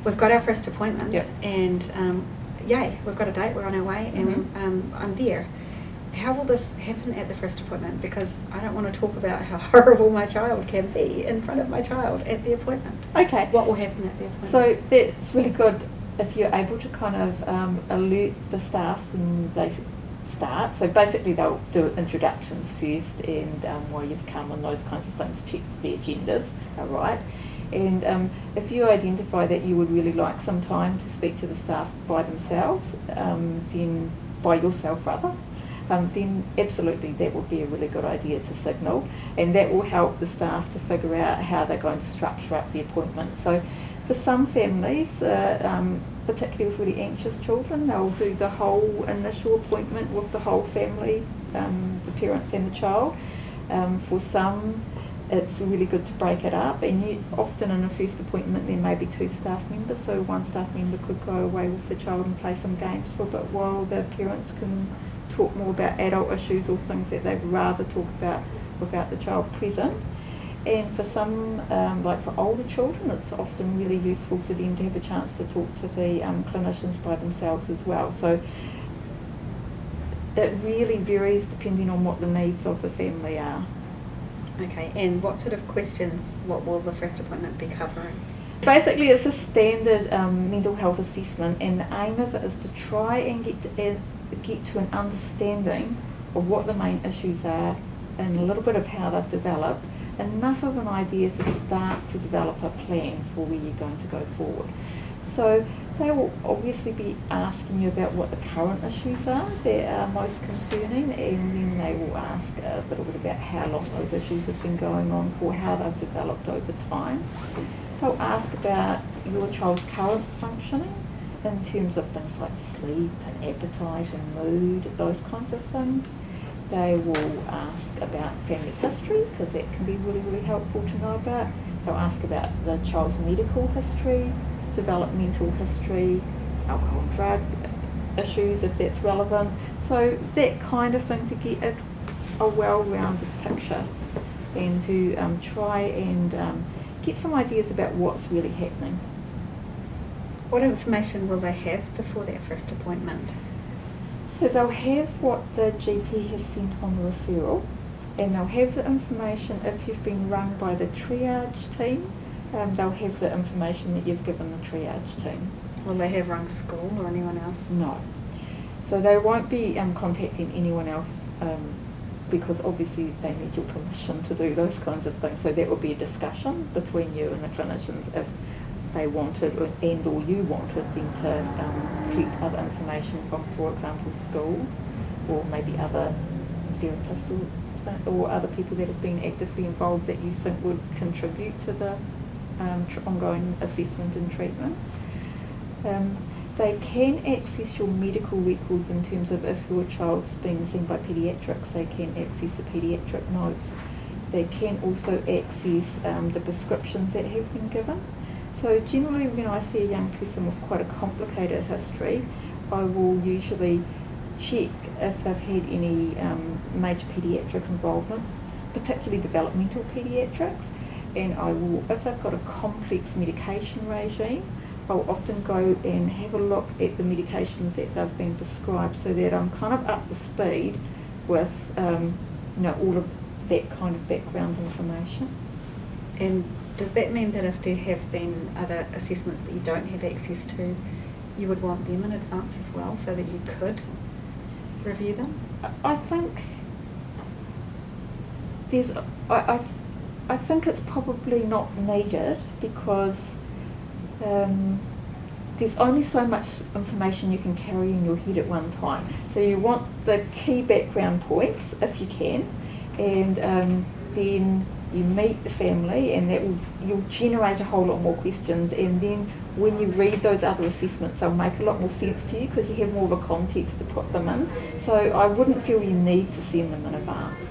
we've got our first appointment, Yep. and yay, we've got a date, we're on our way, and I'm there. How will this happen at the first appointment? Because I don't want to talk about how horrible my child can be in front of my child at the appointment. Okay. What will happen at the appointment? So that's really good if you're able to kind of alert the staff when they start. So basically they'll do introductions first and why you've come and those kinds of things, check the agendas are right. And if you identify that you would really like some time to speak to the staff by themselves, then by yourself rather, then absolutely that would be a really good idea to signal, and that will help the staff to figure out how they're going to structure up the appointment. So for some families, particularly with really anxious children, they'll do the whole initial appointment with the whole family, the parents and the child. For some, it's really good to break it up, and often in a first appointment there may be 2 staff members, so one staff member could go away with the child and play some games for a bit while the parents can talk more about adult issues or things that they'd rather talk about without the child present. And for some, like for older children, it's often really useful for them to have a chance to talk to the clinicians by themselves as well. So it really varies depending on what the needs of the family are. Okay, and what sort of questions, what will the first appointment be covering? Basically it's a standard mental health assessment, and the aim of it is to try and get to an understanding of what the main issues are and a little bit of how they've developed, enough of an idea to start to develop a plan for where you're going to go forward. So they will obviously be asking you about what the current issues are that are most concerning, and then they will ask a little bit about how long those issues have been going on for, how they've developed over time. They'll ask about your child's current functioning in terms of things like sleep and appetite and mood, those kinds of things. They will ask about family history, because that can be really, really helpful to know about. They'll ask about the child's medical history, developmental history, alcohol and drug issues if that's relevant. So that kind of thing to get a well-rounded picture, and to try and get some ideas about what's really happening. What information will they have before their first appointment? So they'll have what the GP has sent on the referral, and they'll have the information if you've been rung by the triage team. They'll have the information that you've given the triage team. Will they have rung school or anyone else? No. So they won't be contacting anyone else, because obviously they need your permission to do those kinds of things. So that will be a discussion between you and the clinicians if they wanted and or you wanted them to collect other information from, for example, schools, or maybe other therapists or other people that have been actively involved that you think would contribute to the ongoing assessment and treatment. They can access your medical records in terms of if your child's been seen by paediatrics, they can access the paediatric notes. They can also access the prescriptions that have been given. So generally when I see a young person with quite a complicated history, I will usually check if they've had any major paediatric involvement, particularly developmental paediatrics, and I will, if they've got a complex medication regime, I'll often go and have a look at the medications that they've been prescribed, so that I'm kind of up to speed with all of that kind of background information. And does that mean that if there have been other assessments that you don't have access to, you would want them in advance as well, so that you could review them? I think I think it's probably not needed, because there's only so much information you can carry in your head at one time. So you want the key background points if you can, and then you meet the family, and you'll generate a whole lot more questions, and then when you read those other assessments they'll make a lot more sense to you because you have more of a context to put them in. So I wouldn't feel you need to send them in advance.